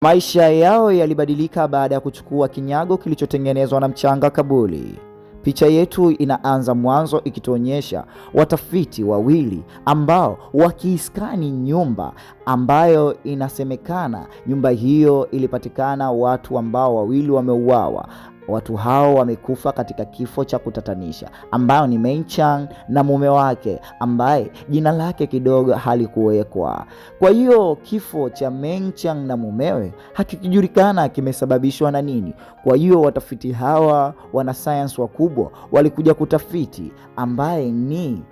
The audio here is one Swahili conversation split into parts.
Maisha yao yalibadilika baada ya kuchukua kinyago kilichotengenezwa na mchanga kaburi. Picha yetu inaanza mwanzo ikituonyesha watafiti wawili ambao wakiiskani nyumba ambayo inasemekana nyumba hiyo ilipatikana watu ambao wawili wameuawa. Watu hao wamekufa katika kifo cha kutatanisha, ambao ni Meng Chang na mume wake ambaye jina lake kidogo halikuwekwa. Kwa hiyo kifo cha Meng Chang na mumewe hakijulikana kimesababishwa na nini. Kwa hiyo watafiti hawa wanasayansi wakubwa walikuja kutafiti, ambaye ni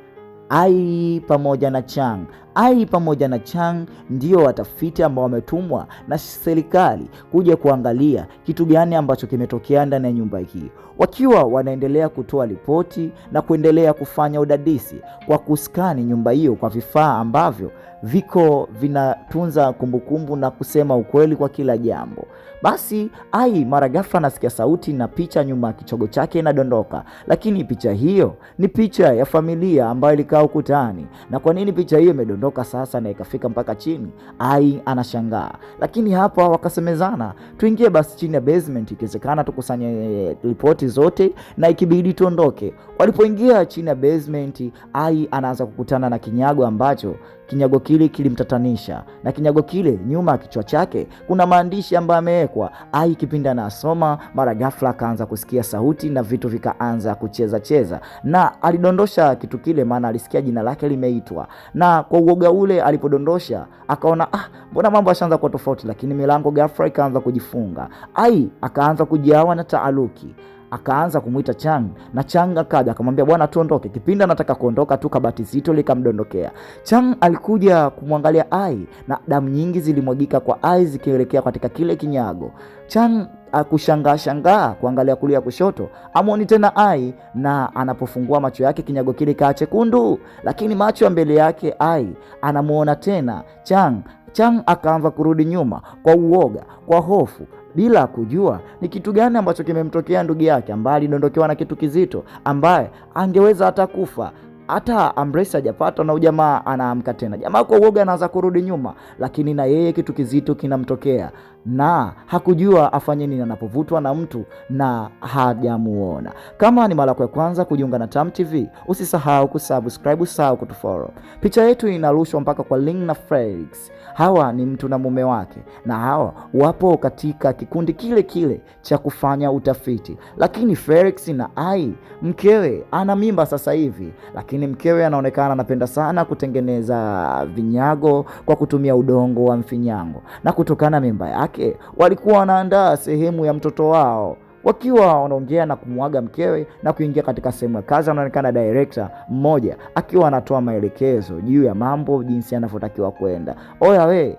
Ai pamoja na Chang. Ai pamoja na Chang ndio watafiti ambao wametumwa na serikali kuja kuangalia kitu gani ambacho kimetokea ndani ya nyumba hii, wakiwa wanaendelea kutoa ripoti na kuendelea kufanya udadisi kwa kuskani nyumba hiyo kwa vifaa ambavyo viko vinatunza kumbukumbu na kusema ukweli kwa kila jambo. Basi Ai mara ghafla nasikia sauti na picha nyuma kichogo chake inadondoka, lakini picha hiyo ni picha ya familia ambayo ilikaa ukutani. Na kwa nini picha hiyo imedondoka sasa na ikafika mpaka chini? Ai anashangaa, lakini hapa wakasemezana tuingie basi chini ya basement, ikiwezekana tukusanye ripoti zote na ikibidi tuondoke. Walipoingia chini ya basement, Ai anaanza kukutana na kinyago ambacho kinyago kile kilimtatanisha, na kinyago kile nyuma ya kichwa chake kuna maandishi ambayo yamewekwa. Ai kipindi anasoma, mara ghafla akaanza kusikia sauti na vitu vikaanza kucheza cheza, na alidondosha kitu kile maana alisikia jina lake limeitwa. Na kwa uoga ule alipodondosha akaona mbona mambo yashaanza kuwa tofauti, lakini milango ghafla ikaanza kujifunga. Ai akaanza kujiawa na taaluki, akaanza kumuita Chang, na Chang akaja akamwambia bwana tuondoke. Kipindi anataka kuondoka tu kabati zito likamdondokea. Chang alikuja kumwangalia Ai na damu nyingi zilimwagika kwa Ai zikielekea katika kile kinyago. Chang akushangaa kuangalia kulia kushoto, amuoni tena Ai, na anapofungua macho yake kinyago kile kaa chekundu, lakini macho ya mbele yake Ai anamuona tena Chang. Chang akaanza kurudi nyuma kwa uoga, kwa hofu, bila kujua ni kitu gani ambacho kimemtokea ndugu yake ambaye alidondokewa na kitu kizito, ambaye angeweza hata kufa. Hata ambresi hajapata na ujamaa anaamka tena. Jamaa kwa uoga anaanza kurudi nyuma, lakini na yeye kitu kizito kinamtokea na hakujua afanye nini anapovutwa na mtu na hajamuona. Kama ni mara ya kwanza kujiunga na Tam TV, usisahau kusubscribe, usisahau kutufollow. Picha yetu inarushwa mpaka kwa Ling na Felix. Hawa ni mtu na mume wake, na hawa wapo katika kikundi kile kile cha kufanya utafiti. Lakini Felix na Ai, mkewe, ana mimba sasa hivi, lakini mkewe anaonekana anapenda sana kutengeneza vinyago kwa kutumia udongo wa mfinyango, na kutokana mimba yake walikuwa wanaandaa sehemu ya mtoto wao. Wakiwa wanaongea na kumwaga mkewe na kuingia katika sehemu ya kazi, anaonekana director mmoja akiwa anatoa maelekezo juu ya mambo jinsi yanavyotakiwa kwenda. Oya we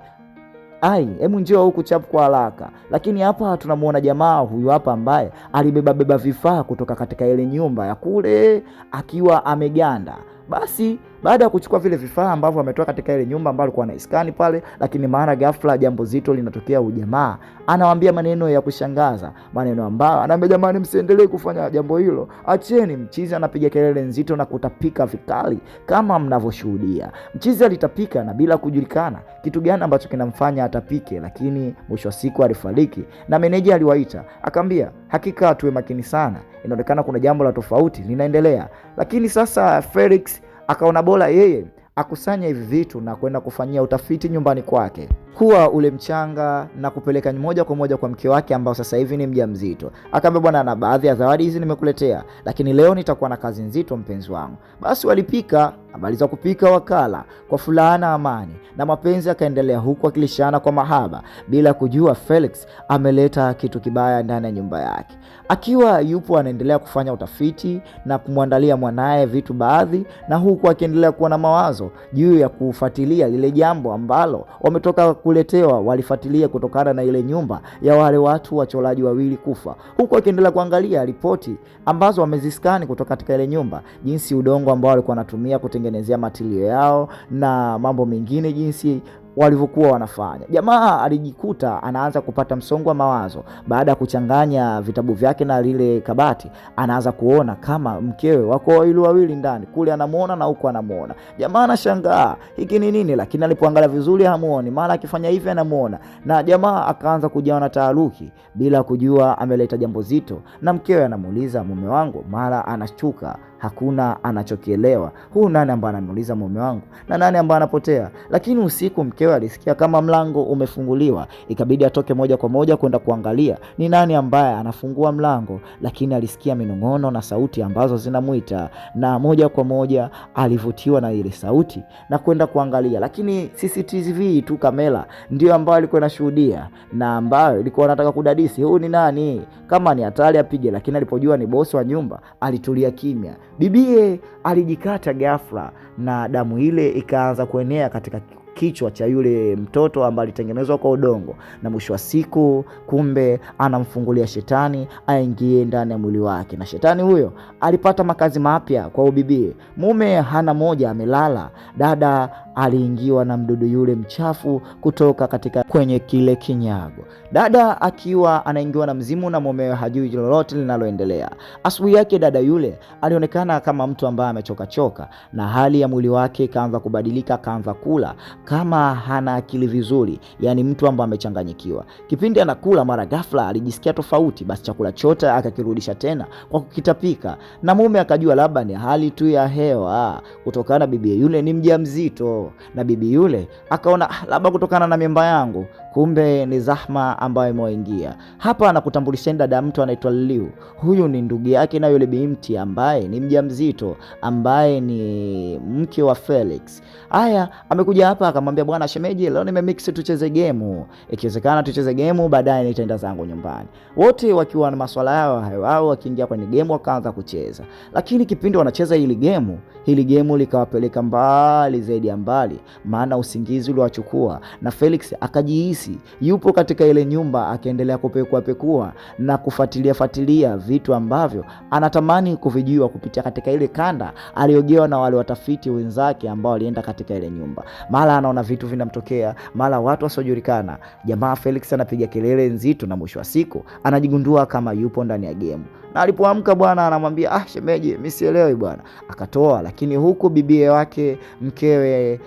Ai, hebu njoo huku chapu kwa haraka. Lakini hapa tunamuona jamaa huyu hapa ambaye alibeba vifaa kutoka katika ile nyumba ya kule akiwa ameganda. Basi baada ya kuchukua vile vifaa ambavyo ametoa katika ile nyumba ambayo alikuwa anaiskani pale, lakini mara ghafla jambo zito linatokea. Ujamaa anawaambia maneno ya kushangaza, maneno ambayo anaambia jamani, msiendelee kufanya jambo hilo, acheni. Mchizi anapiga kelele nzito na kutapika vikali kama mnavyoshuhudia. Mchizi alitapika na bila kujulikana kitu gani ambacho kinamfanya atapike, lakini mwisho wa siku alifariki. Na meneja aliwaita akamwambia, hakika tuwe makini sana, inaonekana kuna jambo la tofauti linaendelea. Lakini sasa Felix akaona bora yeye akusanya hivi vitu na kwenda kufanyia utafiti nyumbani kwake, kuwa ule mchanga na kupeleka moja kwa moja kwa mke wake ambao sasa hivi ni mjamzito. Akamwambia bwana, na baadhi ya zawadi hizi nimekuletea, lakini leo nitakuwa na kazi nzito mpenzi wangu. Basi walipika, habari za kupika wakala kwa furaha na amani, na mapenzi yakaendelea huku akilishana kwa mahaba, bila kujua Felix ameleta kitu kibaya ndani ya nyumba yake. Akiwa yupo anaendelea kufanya utafiti na kumwandalia mwanae vitu baadhi, na huku akiendelea kuwa na mawazo juu ya kufuatilia lile jambo ambalo wametoka kuletewa. Walifuatilia kutokana na ile nyumba ya wale watu wachoraji wawili kufa, huku akiendelea kuangalia ripoti ambazo wameziskani kutoka katika ile nyumba, jinsi udongo ambao walikuwa wanatumia kutengenezea matilio yao na mambo mengine, jinsi walivyokuwa wanafanya. Jamaa alijikuta anaanza kupata msongo wa mawazo baada ya kuchanganya vitabu vyake na lile kabati. Anaanza kuona kama mkewe wako wawili ndani, kule anamuona na huko anamuona. Jamaa anashangaa hiki ni nini, lakini alipoangalia vizuri hamuoni, mara akifanya hivi anamuona. Na jamaa akaanza kujawa na taharuki bila kujua ameleta jambo zito, na mkewe anamuuliza mume wangu, mara anachuka, hakuna anachokielewa. Huu nani ambaye anamuuliza mume wangu na nani ambaye anapotea? Lakini usiku mkewe alisikia kama mlango umefunguliwa, ikabidi atoke moja kwa moja kwenda kuangalia ni nani ambaye anafungua mlango, lakini alisikia minong'ono na sauti ambazo zinamuita, na moja kwa moja alivutiwa na ile sauti na kwenda kuangalia. Lakini CCTV tu, kamera, ndio ambayo alikuwa anashuhudia na ambayo ilikuwa anataka kudadisi huu ni nani, kama ni hatari apige. Lakini alipojua ni bosi wa nyumba alitulia kimya. Bibie alijikata ghafla na damu ile ikaanza kuenea katika kichwa cha yule mtoto ambaye alitengenezwa kwa udongo, na mwisho wa siku kumbe anamfungulia shetani aingie ndani ya mwili wake. Na shetani huyo alipata makazi mapya kwa ubibie. Mume hana moja amelala, dada aliingiwa na mdudu yule mchafu kutoka katika kwenye kile kinyago. Dada akiwa anaingiwa na mzimu na mumewe hajui lolote linaloendelea. Asubuhi yake dada yule alionekana kama mtu ambaye amechoka na hali ya mwili wake ikaanza kubadilika, akaanza kula kama hana akili vizuri, yani mtu ambaye amechanganyikiwa. Kipindi anakula, mara ghafla alijisikia tofauti, basi chakula chote akakirudisha tena kwa kukitapika, na mume akajua labda ni hali tu ya hewa kutokana bibi yule ni mjamzito. Na bibi yule akaona labda kutokana na mimba yangu, kumbe ni zahma ambayo imewaingia. Hapa anakutambulisha dada mtu anaitwa Liu. Huyu ni ndugu yake na yule binti ambaye ni mjamzito, ambaye ni mke wa Felix. Haya, amekuja hapa akamwambia, bwana shemeji, leo nimemix tucheze game. Ikiwezekana tucheze game, baadaye nitaenda zangu nyumbani. Wote wakiwa na masuala yao hayo, wao wakiingia kwenye game wakaanza kucheza. Lakini kipindi wanacheza hili game likawapeleka mbali zaidi ya mbali, maana usingizi uliwachukua na Felix akajihisi yupo katika ile nyumba, akiendelea kupekua na kufuatilia vitu ambavyo anatamani kuvijua kupitia katika ile kanda aliogewa na wale watafiti wenzake ambao walienda katika ile nyumba. Mara anaona vitu vinamtokea, mara watu wasiojulikana. Jamaa Felix anapiga kelele nzito, na mwisho wa siku anajigundua kama yupo ndani ya game. Na alipoamka bwana anamwambia, shemeji, mimi sielewi bwana. Akatoa, lakini huku bibie wake mkewe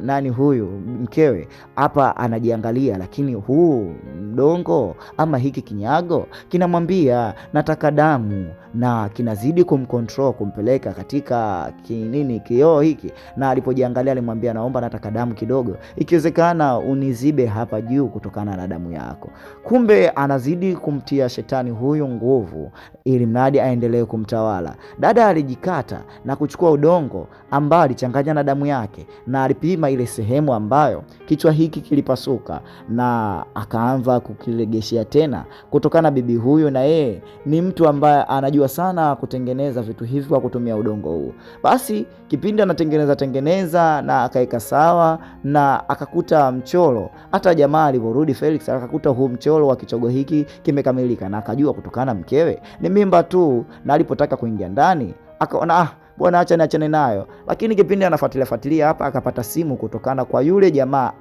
nani huyu mkewe hapa anajiangalia, lakini huu mdongo ama hiki kinyago kinamwambia nataka damu, na kinazidi kumcontrol kumpeleka katika kioo hiki. Na alipojiangalia alimwambia, naomba nataka damu kidogo, ikiwezekana unizibe hapa juu kutokana na damu yako. Kumbe anazidi kumtia shetani huyu nguvu ili mradi aendelee kumtawala. Dada alijikata na kuchukua udongo ambao alichanganya na damu yake, na alipima ile sehemu ambayo kichwa hiki kilipasuka, na akaanza kukiregeshea tena, kutokana bibi huyu na yeye ni mtu ambaye anajua sana kutengeneza vitu hivi kwa kutumia udongo huu. Basi kipindi anatengeneza na akaeka sawa, na akakuta mchoro. Hata jamaa aliporudi Felix akakuta huu mchoro wa kichogo hiki kimekamilika, na akajua kutokana mkewe ni mimba tu, na alipotaka kuingia ndani akaona bwana acha niachane nayo. Lakini kipindi anafuatilia hapa akapata simu kutokana kwa yule jamaa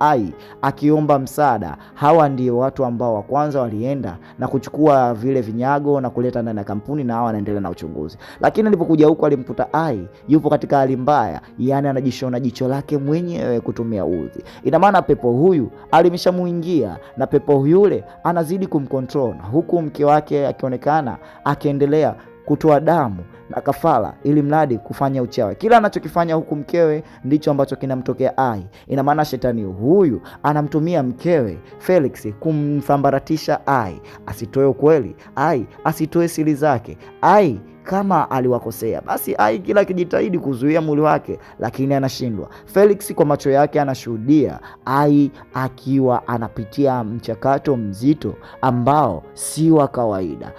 akiomba msaada. Hawa ndio watu ambao wa kwanza walienda na kuchukua vile vinyago na kuleta ndani ya kampuni, na hawa wanaendelea na uchunguzi. Lakini alipokuja huko alimkuta yupo katika hali mbaya, yani anajishona jicho lake mwenyewe kutumia uzi. Ina maana pepo huyu alimeshamuingia, na pepo yule anazidi kumcontrol, na huku mke wake akionekana akiendelea kutoa damu na kafara ili mradi kufanya uchawi. Kila anachokifanya huku mkewe ndicho ambacho kinamtokea Ina maana shetani huyu anamtumia mkewe Felix kumsambaratisha asitoe ukweli, asitoe siri zake. Kama aliwakosea, basi kila kijitahidi kuzuia mwili wake, lakini anashindwa. Felix kwa macho yake anashuhudia akiwa anapitia mchakato mzito ambao si wa kawaida.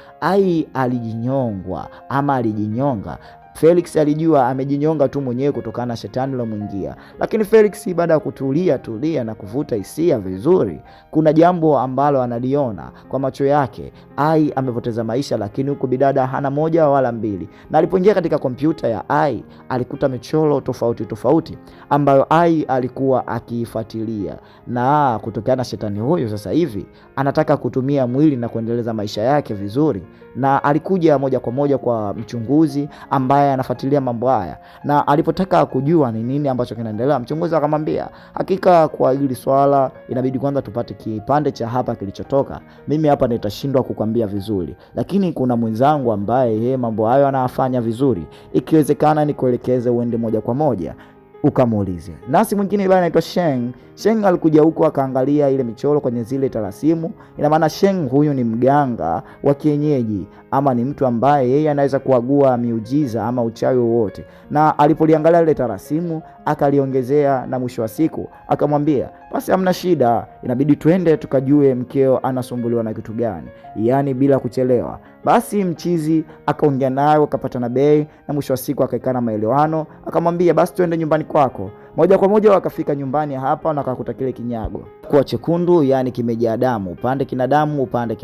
Alijinyonga Felix alijua amejinyonga tu mwenyewe kutokana na shetani lilomwingia. Lakini Felix baada ya tulia na kuvuta hisia vizuri, kuna jambo ambalo analiona kwa macho yake. Ai amepoteza maisha, lakini huko bidada hana moja wala mbili. Na alipoingia katika kompyuta ya Ai alikuta michoro tofauti ambayo Ai alikuwa akiifuatilia. Na kutokana na shetani huyo sasa hivi anataka kutumia mwili na kuendeleza maisha yake vizuri. Na alikuja moja kwa moja kwa mchunguzi ambaye anafuatilia mambo haya, na alipotaka kujua ni nini ambacho kinaendelea, mchunguzi akamwambia, hakika kwa hili swala inabidi kwanza tupate kipande cha hapa kilichotoka. Mimi hapa nitashindwa kukwambia vizuri, lakini kuna mwenzangu ambaye yeye mambo hayo anafanya vizuri, ikiwezekana nikuelekeze uende moja kwa moja ukamuulize. Nasi mwingine bwana anaitwa Sheng. Sheng alikuja huko akaangalia ile michoro kwenye zile tarasimu. Ina maana Sheng huyu ni mganga wa kienyeji, ama ni mtu ambaye yeye anaweza kuagua miujiza ama uchawi wowote. Na alipoliangalia ile tarasimu akaliongezea, na mwisho wa siku akamwambia, basi hamna shida, inabidi twende tukajue mkeo anasumbuliwa na kitu gani, yani bila kuchelewa. Basi mchizi akaongea naye, akapata na bei, na mwisho wa siku akaikana maelewano, akamwambia basi twende nyumbani kwako. Moja kwa moja wakafika nyumbani hapa na akakuta kile kinyago kwa chekundu, yani kimejaa damu, upande kina damu, upande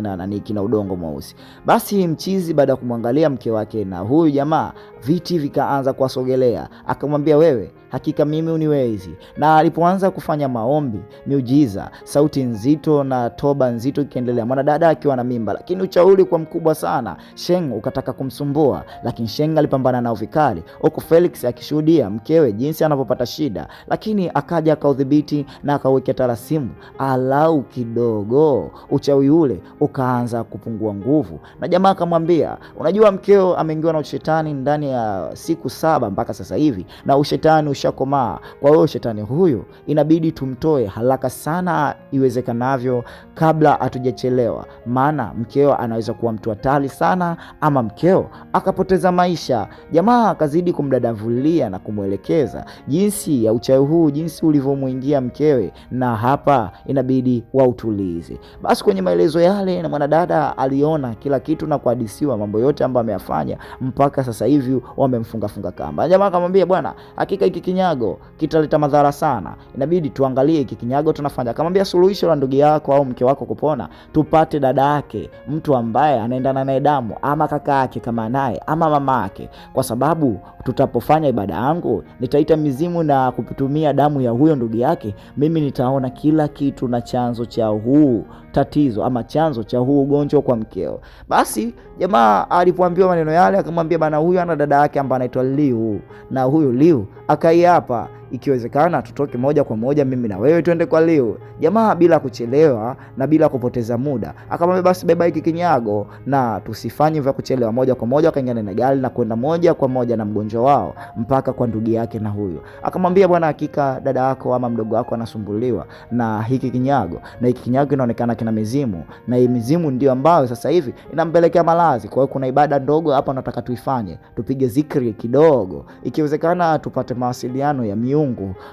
kina udongo mweusi. Basi mchizi baada ya kumwangalia mke wake na huyu jamaa, viti vikaanza kuwasogelea, akamwambia, wewe hakika mimi uniwezi. Na alipoanza kufanya maombi, miujiza, sauti nzito na toba nzito ikiendelea, mwanadada akiwa na mimba. Lakini uchauli kwa mkubwa sana, Sheng ukataka kumsumbua, lakini Sheng alipambana nao vikali, huko Felix akishuhudia mkewe jinsi anavyopata shida, lakini akaja akaudhibiti na akaweka tarasimu. Alau kidogo uchawi ule ukaanza kupungua nguvu, na jamaa akamwambia, unajua mkeo ameingiwa na ushetani ndani ya siku 7 mpaka sasa hivi, na ushetani ushakomaa. Kwa hiyo shetani huyu inabidi tumtoe haraka sana iwezekanavyo kabla hatujachelewa, maana mkeo anaweza kuwa mtu hatari sana, ama mkeo akapoteza maisha. Jamaa akazidi kumdadavulia na kumwelekeza jinsi ya uchawi huu, jinsi ulivyomuingia mkewe, na hapa inabidi wautulize. Basi kwenye maelezo yale, na mwanadada aliona kila kitu na kuhadisiwa mambo yote ambayo ameyafanya mpaka sasa hivi wamemfunga kamba. Jamaa akamwambia, bwana hakika hiki kinyago kitaleta madhara sana, inabidi tuangalie hiki kinyago tunafanya. Akamwambia, suluhisho la ndugu yako au mke wako kupona, tupate dada yake, mtu ambaye anaendana naye damu, ama kaka yake kama naye, ama mama yake, kwa sababu tutapofanya ibada yangu nitaita mizimu na kutumia damu ya huyo ndugu yake, mimi nitaona kila kitu na chanzo cha huu tatizo ama chanzo cha huu ugonjwa kwa mkeo. Basi jamaa alipoambiwa maneno yale akamwambia, bana huyu ana dada yake ambaye anaitwa Liu, na huyu Liu akaiapa ikiwezekana tutoke moja kwa moja mimi na wewe twende kwa Liu. Jamaa bila kuchelewa na bila kupoteza muda akamwambia, basi beba hiki kinyago na tusifanye vya kuchelewa, moja kwa moja akaingia na gari na kwenda moja kwa moja na mgonjwa wao mpaka kwa ndugu yake. Na huyo akamwambia, bwana hakika dada yako ama mdogo wako anasumbuliwa na hiki kinyago, na hiki kinyago inaonekana kina mizimu, na hii mizimu ndio ambayo sasa hivi inampelekea malazi. Kwa hiyo kuna ibada ndogo hapa nataka tuifanye, tupige zikri kidogo, ikiwezekana tupate mawasiliano ya miungu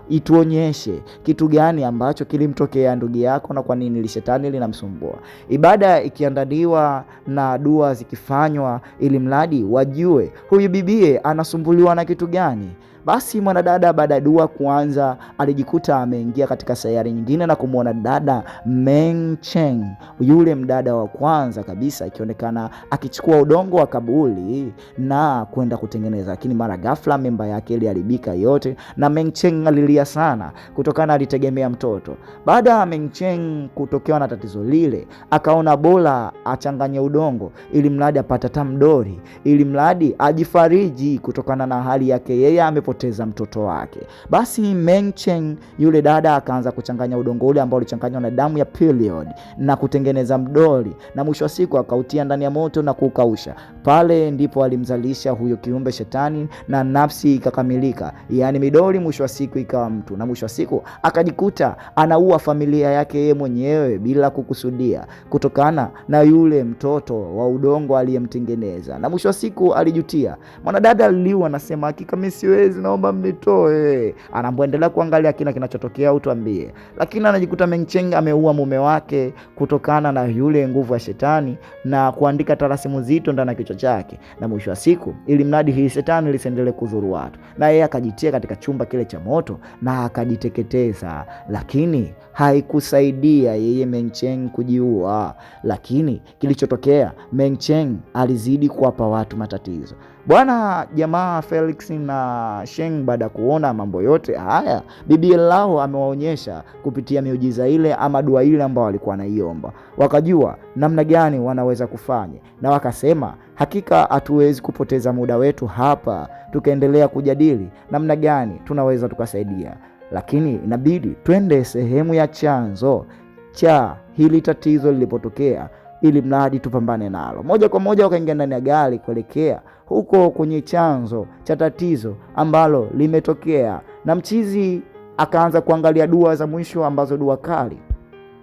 ituonyeshe kitu gani ambacho kilimtokea ndugu yako na kwa nini shetani linamsumbua. Ibada ikiandaliwa na dua zikifanywa, ili mradi wajue huyu bibie anasumbuliwa na kitu gani. Basi mwanadada baada ya dua kuanza alijikuta ameingia katika sayari nyingine na kumuona dada Meng Cheng, yule mdada wa kwanza kabisa, ikionekana akichukua udongo wa kaburi na kwenda kutengeneza. Lakini mara ghafla mimba yake iliharibika yote, na Meng Cheng alilia sana kutokana alitegemea mtoto. Baada ya Meng Cheng kutokewa na tatizo lile, akaona bora achanganye udongo ili mradi apata tamdori, ili mradi ajifariji kutokana na hali yake yeye amepoteza mtoto wake. Basi Meng Cheng yule dada akaanza kuchanganya udongo ule ambao ulichanganywa na damu ya period na kutengeneza mdoli, na mwisho wa siku akautia ndani ya moto na kukausha. Pale ndipo alimzalisha huyo kiumbe shetani na nafsi ikakamilika, yani midoli mwisho wa siku ikawa mtu, na mwisho wa siku akajikuta anaua familia yake yeye mwenyewe bila kukusudia kutokana na yule mtoto wa udongo aliyemtengeneza, na mwisho wa siku alijutia. Mwanadada Liu anasema, hakika mimi siwezi naomba mnitoe. Anaendelea kuangalia kina kinachotokea utuambie. Lakini anajikuta Meng Cheng ameua mume wake kutokana na yule nguvu ya shetani na kuandika talasimu zito ndani ya kichwa chake. Na mwisho wa siku, ili mradi hii shetani lisiendelee kudhuru watu, na yeye akajitia katika chumba kile cha moto na akajiteketeza. Lakini haikusaidia yeye Meng Cheng kujiua. Lakini kilichotokea, Meng Cheng alizidi kuwapa watu matatizo. Bwana jamaa Felix na Sheng baada ya kuona mambo yote haya, bibi lao amewaonyesha kupitia miujiza ile ama dua ile ambayo walikuwa wanaiomba. Wakajua namna gani wanaweza kufanya, na wakasema hakika hatuwezi kupoteza muda wetu hapa tukaendelea kujadili namna gani tunaweza tukasaidia, lakini inabidi twende sehemu ya chanzo cha hili tatizo lilipotokea, ili mradi tupambane nalo. Moja kwa moja wakaingia ndani ya gari kuelekea huko kwenye chanzo cha tatizo ambalo limetokea, na mchizi akaanza kuangalia dua za mwisho ambazo dua kali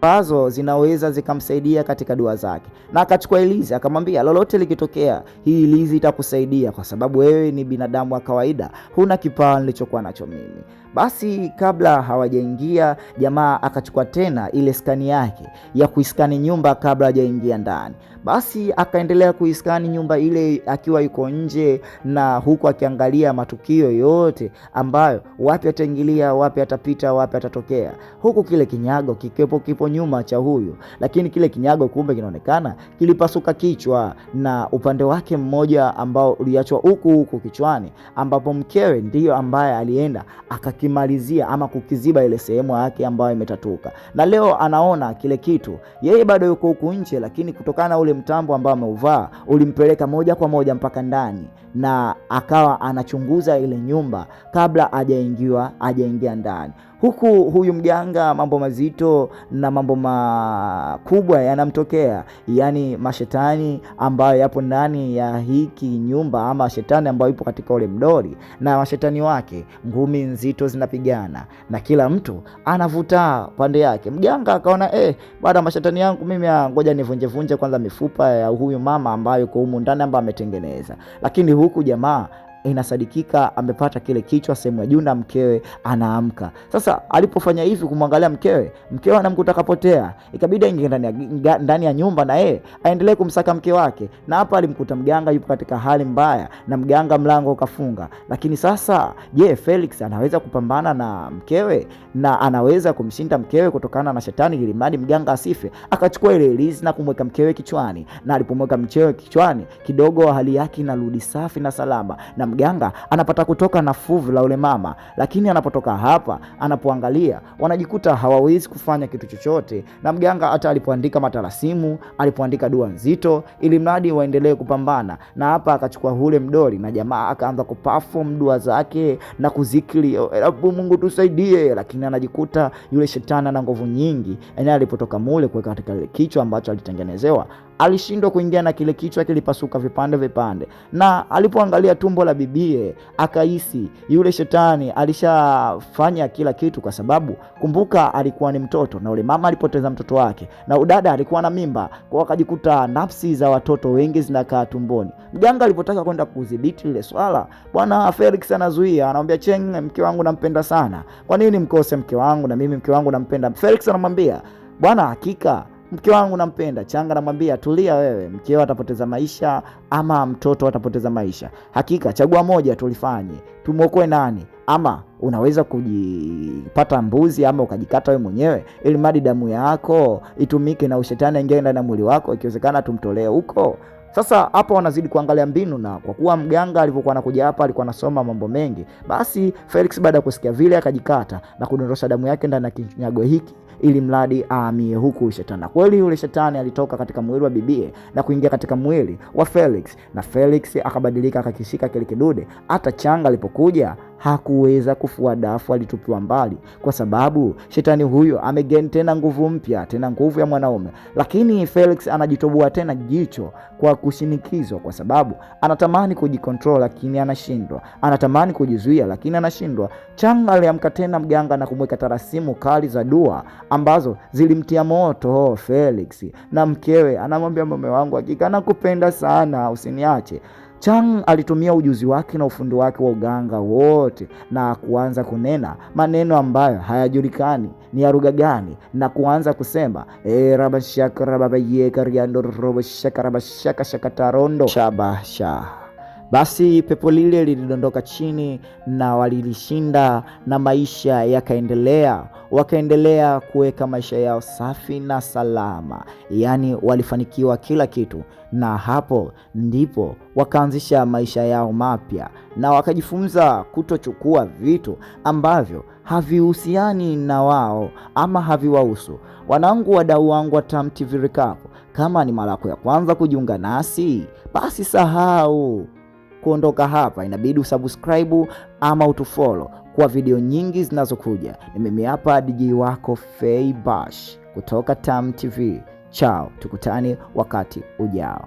ambazo zinaweza zikamsaidia katika dua zake, na akachukua ilizi akamwambia, lolote likitokea hii ilizi itakusaidia kwa sababu wewe ni binadamu wa kawaida, huna kipawa nilichokuwa nacho mimi. Basi kabla hawajaingia, jamaa akachukua tena ile skani yake ya kuiskani nyumba kabla hajaingia ndani. Basi akaendelea kuiskani nyumba ile akiwa yuko nje, na huku akiangalia matukio yote ambayo wapi ataingilia, wapi atapita, wapi atatokea, huku kile kinyago kipo nyuma cha huyu. Lakini kile kinyago kumbe kinaonekana kilipasuka kichwa, na upande wake mmoja ambao uliachwa huku kichwani, ambapo mkewe ndiyo ambaye alienda akakimalizia ama kukiziba ile sehemu yake ambayo imetatuka. Na leo anaona kile kitu, yeye bado yuko huku nje, lakini kutokana na ule mtambo ambao ameuvaa ulimpeleka moja kwa moja mpaka ndani, na akawa anachunguza ile nyumba kabla hajaingia ndani. Huku huyu mganga mambo mazito na mambo makubwa yanamtokea, yani mashetani ambayo yapo ndani ya hiki nyumba, ama shetani ambayo yupo katika ule mdori na mashetani wake, ngumi nzito zinapigana na kila mtu anavuta pande yake. Mganga akaona baada mashetani yangu mimi, ngoja nivunje kwanza mifupa ya huyu mama ambayo yuko humu ndani ambaye ametengeneza. Lakini huku jamaa inasadikika amepata kile kichwa sehemu ya juu na mkewe anaamka. Sasa alipofanya hivi kumwangalia mkewe anamkuta kapotea, ikabidi aingie ndani ya nyumba na aendelee kumsaka mke wake. Na hapa alimkuta mganga yupo katika hali mbaya, na mganga mlango ukafunga. Lakini sasa je, Felix anaweza kupambana na mkewe na anaweza kumshinda mkewe kutokana na shetani ili mradi mganga asife? Akachukua ile ilizi na kumweka mkewe kichwani, na alipomweka mkewe kichwani kidogo hali yake inarudi safi na salama, na mganga anapata kutoka na fuvu la ule mama. Lakini anapotoka hapa, anapoangalia wanajikuta hawawezi kufanya kitu chochote, na mganga hata alipoandika matalasimu, alipoandika dua nzito ili mradi waendelee kupambana. Na hapa akachukua ule mdoli na jamaa akaanza kuperform dua zake na kuzikiri, Mungu tusaidie. Lakini anajikuta yule shetani ana nguvu nyingi, alipotoka mule kuweka katika ile kichwa ambacho alitengenezewa, alishindwa kuingia na kile kichwa kilipasuka vipande. Na alipoangalia tumbo la bibie akahisi yule shetani alishafanya kila kitu, kwa sababu kumbuka alikuwa ni mtoto na ule mama alipoteza mtoto wake, na udada alikuwa na mimba, kwa akajikuta nafsi za watoto wengi zinakaa tumboni. Mganga alipotaka kwenda kudhibiti ile swala, bwana Felix anazuia, anamwambia Cheng, mke wangu nampenda sana, kwa nini mkose mke wangu, na mimi mke wangu nampenda. Felix anamwambia, bwana hakika mke wangu nampenda. Changa anamwambia, tulia wewe, mkeo atapoteza maisha ama mtoto atapoteza maisha, hakika chagua moja tulifanye, tumuokoe nani? Ama unaweza kujipata mbuzi ama ukajikata wewe mwenyewe ili mradi damu yako itumike na ushetani aingie ndani ya mwili wako, ikiwezekana tumtolee huko. Sasa hapa wanazidi kuangalia mbinu, na kwa kuwa mganga alivyokuwa anakuja hapa alikuwa anasoma mambo mengi, basi Felix baada ya kusikia vile akajikata na kudondosha damu yake ndani ya kinyago hiki ili mradi aamie huku shetani. Kweli yule shetani alitoka katika mwili wa bibie na kuingia katika mwili wa Felix, na Felix akabadilika, akakishika kile kidude. Hata Changa alipokuja hakuweza kufua dafu, alitupiwa mbali, kwa sababu shetani huyo amegain tena nguvu mpya, tena nguvu ya mwanaume. Lakini Felix anajitoboa tena jicho kwa kushinikizwa, kwa sababu anatamani kujikontrol lakini anashindwa, anatamani kujizuia lakini anashindwa. Changa aliamka tena mganga na kumweka tarasimu kali za dua ambazo zilimtia moto Felix, na mkewe anamwambia, mume wangu hakika nakupenda sana, usiniache. Chang alitumia ujuzi wake na ufundi wake wa uganga wote na kuanza kunena maneno ambayo hayajulikani ni ya lugha gani, na kuanza kusema rabashaka rababayeka riando robashaka rabashaka shakatarondo shabasha. Basi pepo lile lilidondoka chini na walilishinda, na maisha yakaendelea. Wakaendelea kuweka maisha yao safi na salama, yaani walifanikiwa kila kitu, na hapo ndipo wakaanzisha maisha yao mapya na wakajifunza kutochukua vitu ambavyo havihusiani na wao ama haviwahusu. Wanangu, wadau wangu wa Tam TV Recap, kama ni mara yako ya kwanza kujiunga nasi, basi sahau kuondoka hapa, inabidi usubscribe ama utufollow kwa video nyingi zinazokuja. Ni mimi hapa DJ wako Fei Bash kutoka Tam TV. Chao, tukutane wakati ujao.